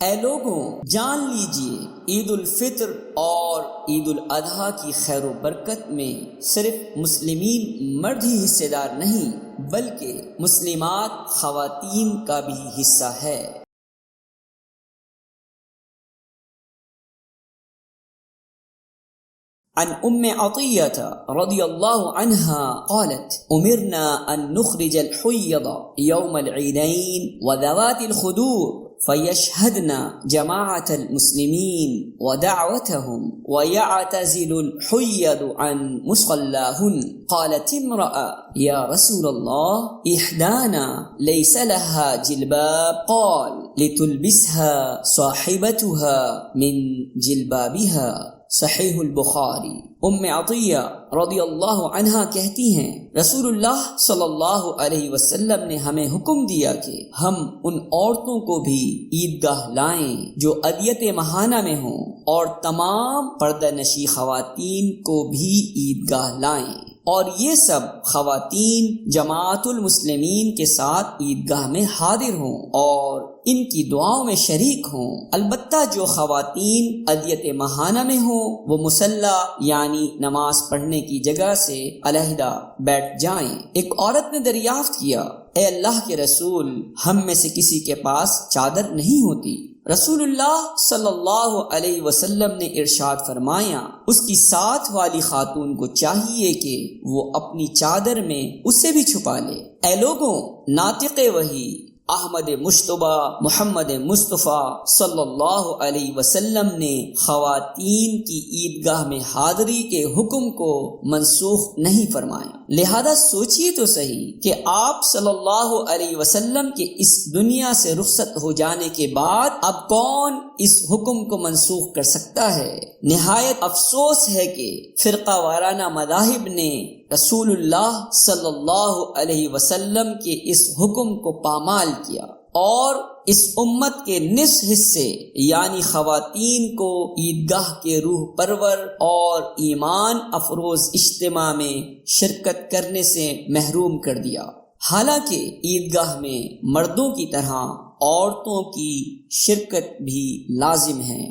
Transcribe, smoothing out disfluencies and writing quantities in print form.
اے لوگوں، جان لیجئے عید الفطر اور عید الاضحیٰ کی خیر و برکت میں صرف مسلمین مرد ہی حصے دار نہیں بلکہ مسلمات خواتین کا بھی حصہ ہے۔ عن عطية رضي الله عنها قالت: أمرنا أن نخرج الحيض يوم العيدين وذوات الخدور فيشهدن جماعة المسلمين ودعوتهم ويعتزل الحيض عن مصلاهن. قالت امرأة: يا رسول الله، إحدانا ليس لها جلباب. قال: لتلبسها صاحبتها من جلبابها۔ صحیح البخاری۔ عطیہ رضی اللہ عنہا کہتی ہیں، رسول اللہ صلی اللہ علیہ وسلم نے ہمیں حکم دیا کہ ہم ان عورتوں کو بھی عیدگاہ لائیں جو ادیت ماہانہ میں ہوں، اور تمام پردہ نشی خواتین کو بھی عیدگاہ لائیں، اور یہ سب خواتین جماعت المسلمین کے ساتھ عیدگاہ میں حاضر ہوں اور ان کی دعاؤں میں شریک ہوں۔ البتہ جو خواتین ادیت ماہانہ میں ہوں وہ مصلی یعنی نماز پڑھنے کی جگہ سے علیحدہ بیٹھ جائیں۔ ایک عورت نے دریافت کیا، اے اللہ کے رسول، ہم میں سے کسی کے پاس چادر نہیں ہوتی۔ رسول اللہ صلی اللہ علیہ وسلم نے ارشاد فرمایا، اس کی ساتھ والی خاتون کو چاہیے کہ وہ اپنی چادر میں اسے بھی چھپا لے۔ اے لوگوں، ناطق وحی احمد مشتبہ محمد مصطفیٰ صلی اللہ علیہ وسلم نے خواتین کی عیدگاہ میں حاضری کے حکم کو منسوخ نہیں فرمایا۔ لہذا سوچئے تو صحیح کہ آپ صلی اللہ علیہ وسلم کے اس دنیا سے رخصت ہو جانے کے بعد اب کون اس حکم کو منسوخ کر سکتا ہے؟ نہایت افسوس ہے کہ فرقہ وارانہ مذاہب نے رسول اللہ صلی اللہ علیہ وسلم کے اس حکم کو پامال کیا اور اس امت کے نصف حصے یعنی خواتین کو عیدگاہ کے روح پرور اور ایمان افروز اجتماع میں شرکت کرنے سے محروم کر دیا، حالانکہ عیدگاہ میں مردوں کی طرح عورتوں کی شرکت بھی لازم ہے۔